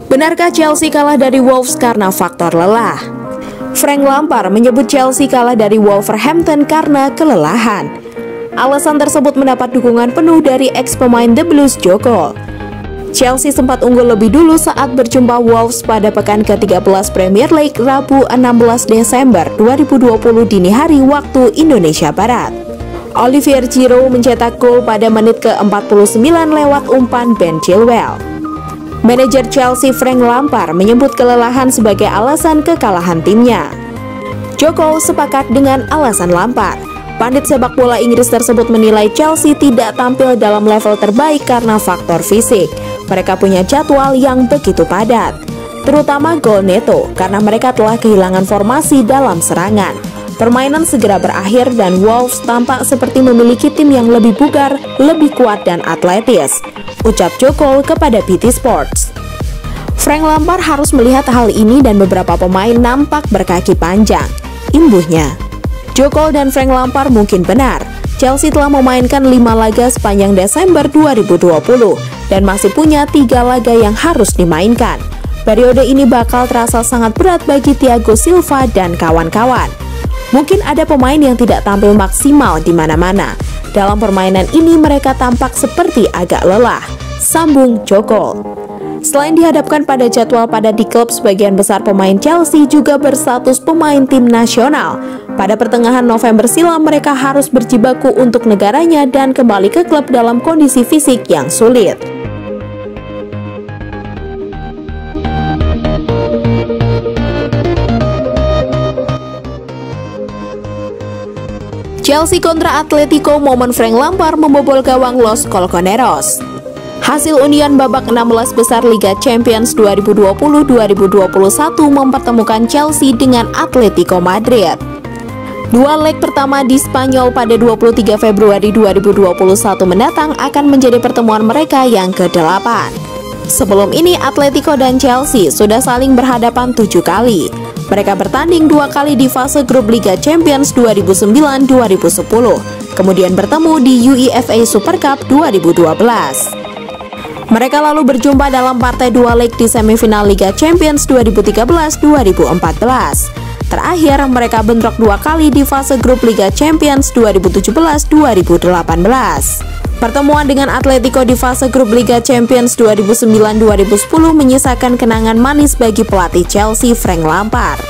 Benarkah Chelsea kalah dari Wolves karena faktor lelah? Frank Lampard menyebut Chelsea kalah dari Wolverhampton karena kelelahan. Alasan tersebut mendapat dukungan penuh dari ex-pemain The Blues Joe Cole. Chelsea sempat unggul lebih dulu saat berjumpa Wolves pada pekan ke-13 Premier League Rabu 16 Desember 2020 dini hari waktu Indonesia Barat. Olivier Giroud mencetak gol pada menit ke-49 lewat umpan Ben Chilwell. Manajer Chelsea Frank Lampard menyebut kelelahan sebagai alasan kekalahan timnya. Joe Cole sepakat dengan alasan Lampard. Pandit sepak bola Inggris tersebut menilai Chelsea tidak tampil dalam level terbaik karena faktor fisik. Mereka punya jadwal yang begitu padat, terutama gol neto karena mereka telah kehilangan formasi dalam serangan. Permainan segera berakhir dan Wolves tampak seperti memiliki tim yang lebih bugar, lebih kuat dan atletis, ucap Joe Cole kepada BT Sports. Frank Lampard harus melihat hal ini dan beberapa pemain nampak berkaki panjang, imbuhnya. Joe Cole dan Frank Lampard mungkin benar. Chelsea telah memainkan 5 laga sepanjang Desember 2020 dan masih punya 3 laga yang harus dimainkan. Periode ini bakal terasa sangat berat bagi Thiago Silva dan kawan-kawan. Mungkin ada pemain yang tidak tampil maksimal di mana-mana. Dalam permainan ini mereka tampak seperti agak lelah, sambung Joe Cole. Selain dihadapkan pada jadwal padat di klub, sebagian besar pemain Chelsea juga berstatus pemain tim nasional. Pada pertengahan November silam mereka harus berjibaku untuk negaranya dan kembali ke klub dalam kondisi fisik yang sulit. Chelsea kontra Atletico, momen Frank Lampard membobol gawang Los Colchoneros. Hasil undian babak 16 besar Liga Champions 2020-2021 mempertemukan Chelsea dengan Atletico Madrid. Dua leg pertama di Spanyol pada 23 Februari 2021 mendatang akan menjadi pertemuan mereka yang ke-8. Sebelum ini Atletico dan Chelsea sudah saling berhadapan 7 kali. Mereka bertanding 2 kali di fase grup Liga Champions 2009-2010, kemudian bertemu di UEFA Super Cup 2012. Mereka lalu berjumpa dalam partai 2 leg di semifinal Liga Champions 2013-2014. Terakhir, mereka bentrok 2 kali di fase grup Liga Champions 2017-2018. Pertemuan dengan Atletico di fase grup Liga Champions 2009-2010 menyisakan kenangan manis bagi pelatih Chelsea Frank Lampard.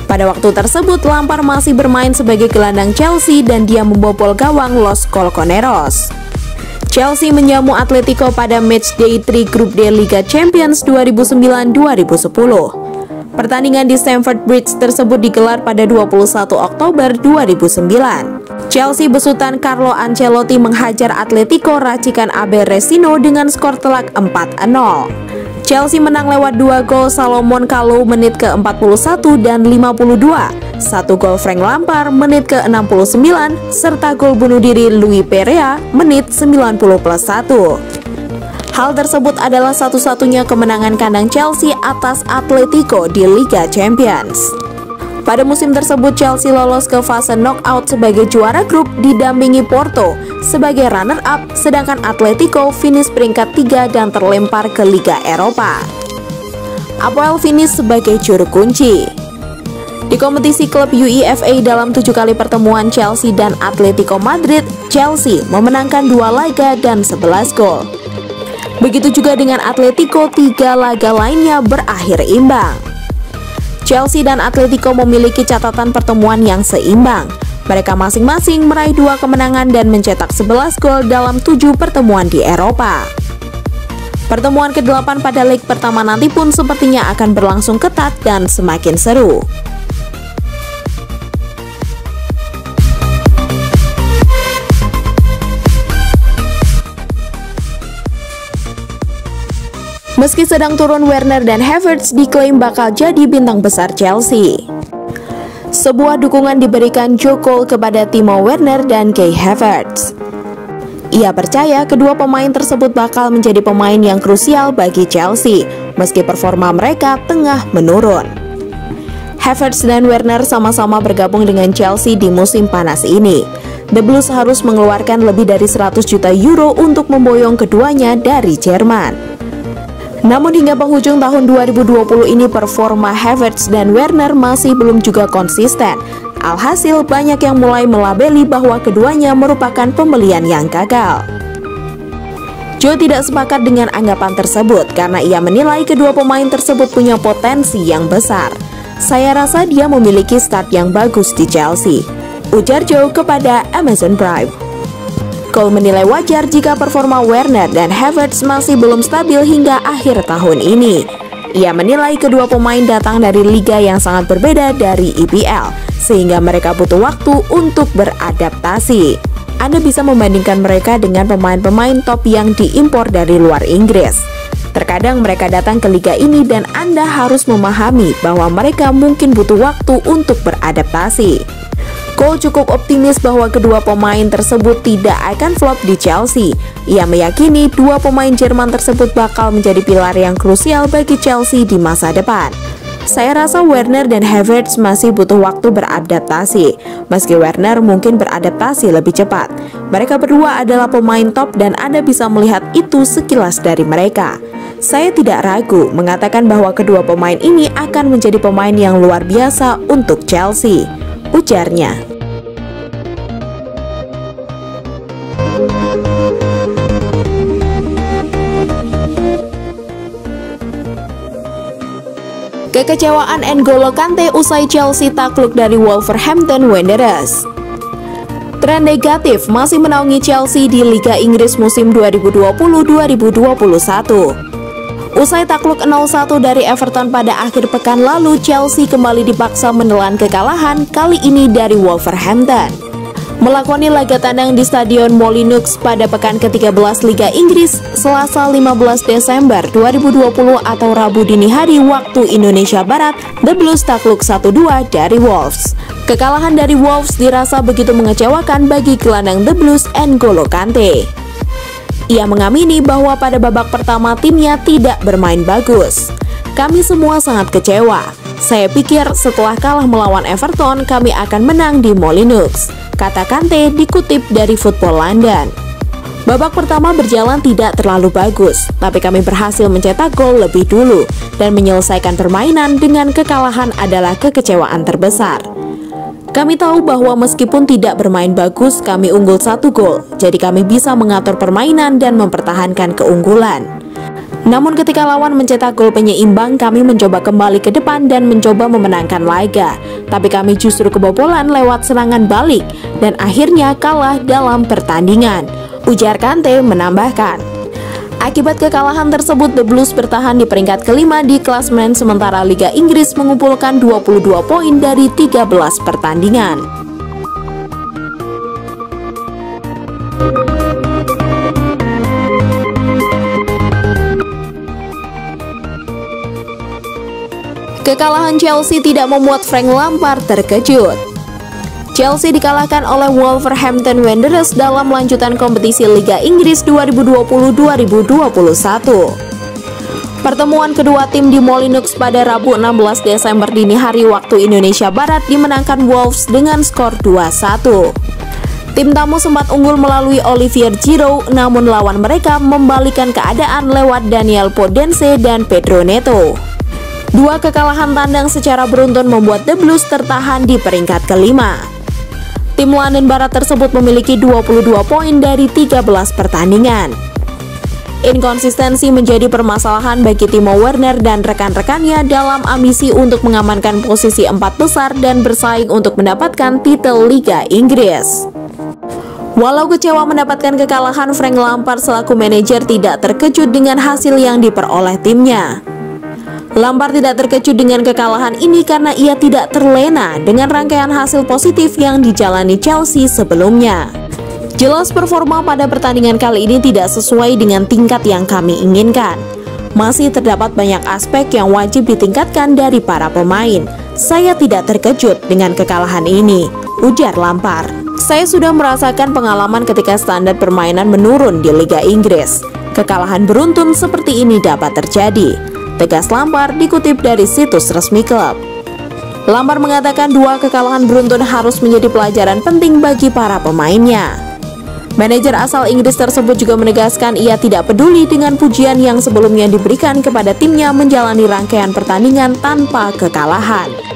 Pada waktu tersebut, Lampard masih bermain sebagai gelandang Chelsea dan dia membobol gawang Los Colchoneros. Chelsea menjamu Atletico pada matchday 3 grup D Liga Champions 2009-2010. Pertandingan di Stamford Bridge tersebut digelar pada 21 Oktober 2009. Chelsea besutan Carlo Ancelotti menghajar Atletico racikan Abel Resino dengan skor telak 4-0. Chelsea menang lewat 2 gol Salomon Kalou menit ke-41 dan 52, 1 gol Frank Lampard menit ke-69, serta gol bunuh diri Louis Perea menit 90+1. Hal tersebut adalah satu-satunya kemenangan kandang Chelsea atas Atletico di Liga Champions. Pada musim tersebut Chelsea lolos ke fase knockout sebagai juara grup didampingi Porto sebagai runner-up, sedangkan Atletico finish peringkat 3 dan terlempar ke Liga Eropa. Apoel finish sebagai juru kunci. Di kompetisi klub UEFA dalam 7 kali pertemuan Chelsea dan Atletico Madrid, Chelsea memenangkan 2 laga dan 11 gol. Begitu juga dengan Atletico, 3 laga lainnya berakhir imbang. Chelsea dan Atletico memiliki catatan pertemuan yang seimbang. Mereka masing-masing meraih 2 kemenangan dan mencetak 11 gol dalam 7 pertemuan di Eropa. Pertemuan ke-8 pada leg pertama nanti pun sepertinya akan berlangsung ketat dan semakin seru. Meski sedang turun, Werner dan Havertz diklaim bakal jadi bintang besar Chelsea. Sebuah dukungan diberikan Joe Cole kepada Timo Werner dan Kai Havertz. Ia percaya kedua pemain tersebut bakal menjadi pemain yang krusial bagi Chelsea, meski performa mereka tengah menurun. Havertz dan Werner sama-sama bergabung dengan Chelsea di musim panas ini. The Blues harus mengeluarkan lebih dari 100 juta euro untuk memboyong keduanya dari Jerman. Namun hingga penghujung tahun 2020 ini performa Havertz dan Werner masih belum juga konsisten. Alhasil banyak yang mulai melabeli bahwa keduanya merupakan pembelian yang gagal. Joe tidak sepakat dengan anggapan tersebut karena ia menilai kedua pemain tersebut punya potensi yang besar. Saya rasa dia memiliki start yang bagus di Chelsea, ujar Joe kepada Amazon Prime. Cole menilai wajar jika performa Werner dan Havertz masih belum stabil hingga akhir tahun ini. Ia menilai kedua pemain datang dari liga yang sangat berbeda dari EPL, sehingga mereka butuh waktu untuk beradaptasi. Anda bisa membandingkan mereka dengan pemain-pemain top yang diimpor dari luar Inggris. Terkadang mereka datang ke liga ini dan Anda harus memahami bahwa mereka mungkin butuh waktu untuk beradaptasi. Cole cukup optimis bahwa kedua pemain tersebut tidak akan flop di Chelsea. Ia meyakini dua pemain Jerman tersebut bakal menjadi pilar yang krusial bagi Chelsea di masa depan. Saya rasa Werner dan Havertz masih butuh waktu beradaptasi, meski Werner mungkin beradaptasi lebih cepat. Mereka berdua adalah pemain top dan Anda bisa melihat itu sekilas dari mereka. Saya tidak ragu mengatakan bahwa kedua pemain ini akan menjadi pemain yang luar biasa untuk Chelsea, ujarnya. Kekecewaan N'Golo Kante usai Chelsea takluk dari Wolverhampton Wanderers. Tren negatif masih menaungi Chelsea di Liga Inggris musim 2020-2021. Usai takluk 0-1 dari Everton pada akhir pekan lalu, Chelsea kembali dipaksa menelan kekalahan, kali ini dari Wolverhampton. Melakoni laga tandang di Stadion Molineux pada pekan ke-13 Liga Inggris, Selasa 15 Desember 2020 atau Rabu dini hari waktu Indonesia Barat, The Blues takluk 1-2 dari Wolves. Kekalahan dari Wolves dirasa begitu mengecewakan bagi gelandang The Blues N'Golo Kante. Ia mengamini bahwa pada babak pertama timnya tidak bermain bagus. Kami semua sangat kecewa. Saya pikir setelah kalah melawan Everton, kami akan menang di Molineux, kata Kante dikutip dari Football London. Babak pertama berjalan tidak terlalu bagus, tapi kami berhasil mencetak gol lebih dulu dan menyelesaikan permainan dengan kekalahan adalah kekecewaan terbesar. Kami tahu bahwa meskipun tidak bermain bagus, kami unggul 1 gol, jadi kami bisa mengatur permainan dan mempertahankan keunggulan. Namun ketika lawan mencetak gol penyeimbang, kami mencoba kembali ke depan dan mencoba memenangkan laga. Tapi kami justru kebobolan lewat serangan balik dan akhirnya kalah dalam pertandingan, ujar Kante menambahkan. Akibat kekalahan tersebut, The Blues bertahan di peringkat kelima di klasemen sementara Liga Inggris mengumpulkan 22 poin dari 13 pertandingan. Kekalahan Chelsea tidak membuat Frank Lampard terkejut. Chelsea dikalahkan oleh Wolverhampton Wanderers dalam lanjutan kompetisi Liga Inggris 2020-2021. Pertemuan kedua tim di Molineux pada Rabu 16 Desember dini hari waktu Indonesia Barat dimenangkan Wolves dengan skor 2-1. Tim tamu sempat unggul melalui Olivier Giroud, namun lawan mereka membalikan keadaan lewat Daniel Podence dan Pedro Neto. Dua kekalahan tandang secara beruntun membuat The Blues tertahan di peringkat kelima. Tim London Barat tersebut memiliki 22 poin dari 13 pertandingan. Inkonsistensi menjadi permasalahan bagi Timo Werner dan rekan-rekannya dalam ambisi untuk mengamankan posisi 4 besar dan bersaing untuk mendapatkan titel Liga Inggris. Walau kecewa mendapatkan kekalahan, Frank Lampard selaku manajer tidak terkejut dengan hasil yang diperoleh timnya. Lampard tidak terkejut dengan kekalahan ini karena ia tidak terlena dengan rangkaian hasil positif yang dijalani Chelsea sebelumnya. Jelas performa pada pertandingan kali ini tidak sesuai dengan tingkat yang kami inginkan. Masih terdapat banyak aspek yang wajib ditingkatkan dari para pemain. Saya tidak terkejut dengan kekalahan ini, ujar Lampard. Saya sudah merasakan pengalaman ketika standar permainan menurun di Liga Inggris. Kekalahan beruntun seperti ini dapat terjadi, tegas Lampard dikutip dari situs resmi klub. Lampard mengatakan dua kekalahan beruntun harus menjadi pelajaran penting bagi para pemainnya. Manajer asal Inggris tersebut juga menegaskan ia tidak peduli dengan pujian yang sebelumnya diberikan kepada timnya menjalani rangkaian pertandingan tanpa kekalahan.